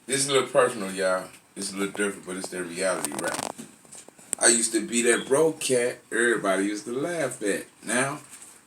This is a little personal, y'all. It's a little different, but it's their reality, right? I used to be that broke cat everybody used to laugh at. Now,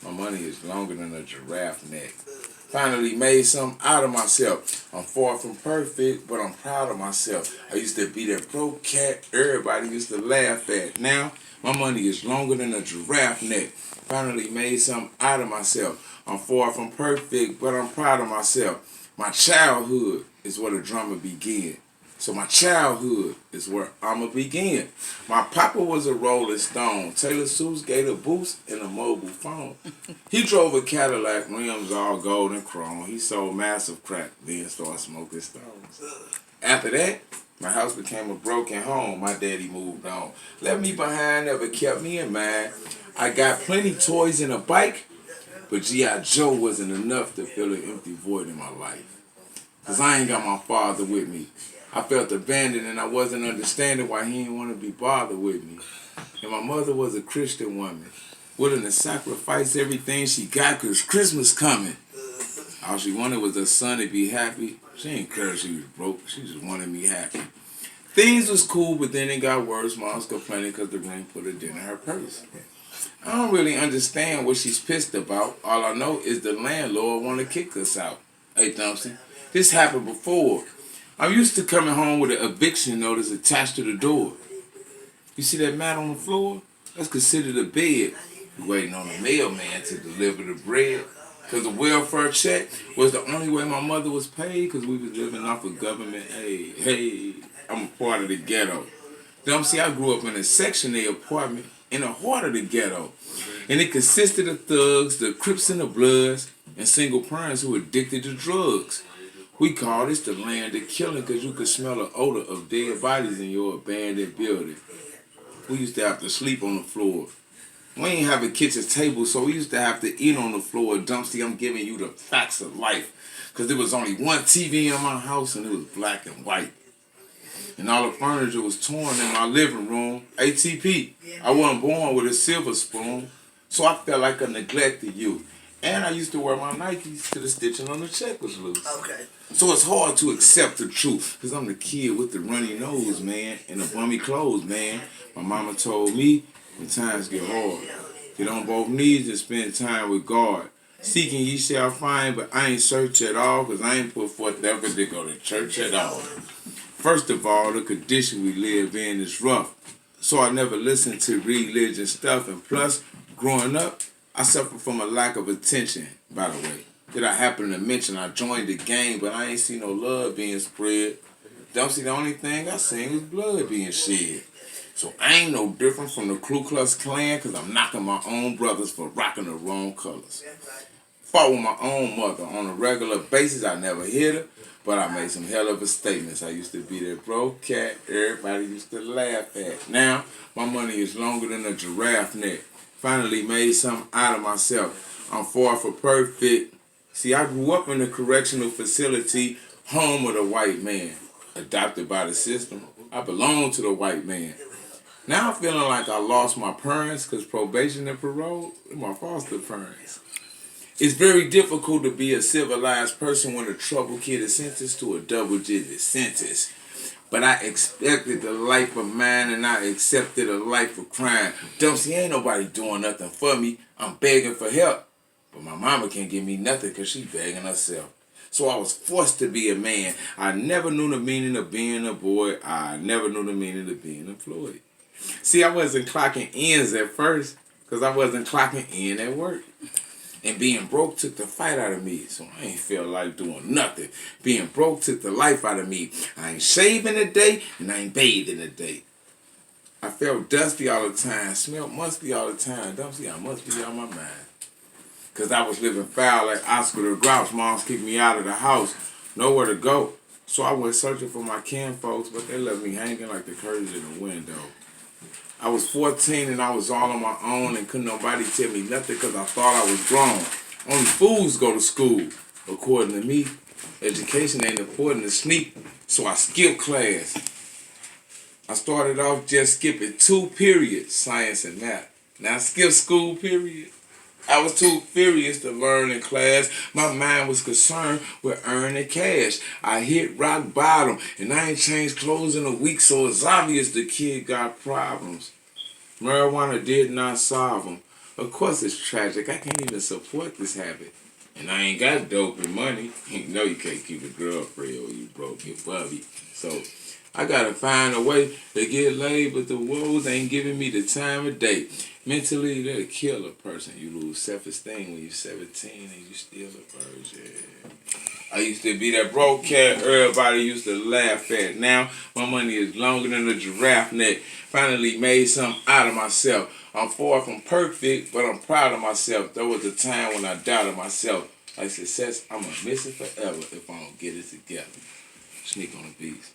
my money is longer than a giraffe neck. Finally made something out of myself. I'm far from perfect, but I'm proud of myself. I used to be that broke cat everybody used to laugh at. Now, my money is longer than a giraffe neck. Finally made something out of myself. I'm far from perfect, but I'm proud of myself. My childhood is where the drama began. So my childhood is where I'ma begin. My papa was a Rolling Stone. Taylor Swift gave a boost in a mobile phone. He drove a Cadillac, rims all gold and chrome. He sold massive crack, then started smoking stones. After that, my house became a broken home. My daddy moved on. Left me behind, never kept me in mind. I got plenty toys and a bike, but G.I. Joe wasn't enough to fill an empty void in my life. Cause I ain't got my father with me. I felt abandoned and I wasn't understanding why he didn't want to be bothered with me. And my mother was a Christian woman, willing to sacrifice everything she got cause Christmas coming. All she wanted was her son to be happy. She didn't care if she was broke, she just wanted me happy. Things was cool, but then it got worse. Mom's complaining cause the ring put a dent in her purse. I don't really understand what she's pissed about. All I know is the landlord want to kick us out. Hey, Thompson, this happened before. I'm used to coming home with an eviction notice attached to the door. You see that mat on the floor? That's considered a bed. We're waiting on the mailman to deliver the bread. Because the welfare check was the only way my mother was paid because we was living off of government aid. Hey, I'm a part of the ghetto. See, I grew up in a Section A apartment in the heart of the ghetto. And it consisted of thugs, the Crips and the Bloods, and single parents who were addicted to drugs. We call this the land of killing because you could smell the odor of dead bodies in your abandoned building. We used to have to sleep on the floor. We ain't have a kitchen table, so we used to have to eat on the floor. Dumpsy, I'm giving you the facts of life. Because there was only one TV in my house and it was black and white. And all the furniture was torn in my living room. ATP, I wasn't born with a silver spoon, so I felt like a neglected youth. And I used to wear my Nikes till the stitching on the check was loose. Okay. So it's hard to accept the truth, because I'm the kid with the runny nose, man, and the bummy clothes, man. My mama told me, when times get hard, get on both knees and spend time with God. Seeking ye shall find, but I ain't search at all, because I ain't put forth the effort to go to church at all. First of all, the condition we live in is rough, so I never listened to religion stuff, and plus, growing up, I suffer from a lack of attention, by the way. Did I happen to mention I joined the game, but I ain't see no love being spread. Don't see the only thing I seen was blood being shed. So I ain't no different from the Ku Klux Klan because I'm knocking my own brothers for rocking the wrong colors. Fought with my own mother on a regular basis. I never hit her, but I made some hell of a statements. I used to be that broke cat everybody used to laugh at. Now, my money is longer than a giraffe neck. Finally made something out of myself. I'm far from perfect. See, I grew up in a correctional facility, home of the white man. Adopted by the system, I belong to the white man. Now I'm feeling like I lost my parents because probation and parole are my foster parents. It's very difficult to be a civilized person when a trouble kid is sentenced to a double-digit sentence. But I expected the life of mine and I accepted a life of crime. Dumpsy, ain't nobody doing nothing for me. I'm begging for help. But my mama can't give me nothing because she begging herself. So I was forced to be a man. I never knew the meaning of being a boy. I never knew the meaning of being employed. See, I wasn't clocking ends at first because I wasn't clocking in at work. And being broke took the fight out of me, so I ain't feel like doing nothing. Being broke took the life out of me. I ain't shaving a day, and I ain't bathing a day. I felt dusty all the time, smelled musty all the time. Don't see, I must be on my mind. Because I was living foul like Oscar the Grouch. Moms kicked me out of the house, nowhere to go. So I went searching for my kin folks, but they left me hanging like the curtains in the window. I was 14 and I was all on my own and couldn't nobody tell me nothing because I thought I was grown. Only fools go to school. According to me, education ain't important to sneak, so I skipped class. I started off just skipping 2 periods, science and math. Now I skip school, period. I was too furious to learn in class. My mind was concerned with earning cash. I hit rock bottom, and I ain't changed clothes in a week, so it's obvious the kid got problems. Marijuana did not solve them. Of course, it's tragic. I can't even support this habit. And I ain't got dope and money. You know you can't keep a girlfriend or you broke your puppy. So I gotta find a way to get laid, but the woes ain't giving me the time of day. Mentally, that'll kill a person. You lose self-esteem when you're 17 and you still a virgin. I used to be that broke cat everybody used to laugh at. Now my money is longer than a giraffe neck. Finally made something out of myself. I'm far from perfect, but I'm proud of myself. There was a time when I doubted myself. Like success, I'm gonna miss it forever if I don't get it together. Sneak on the beats.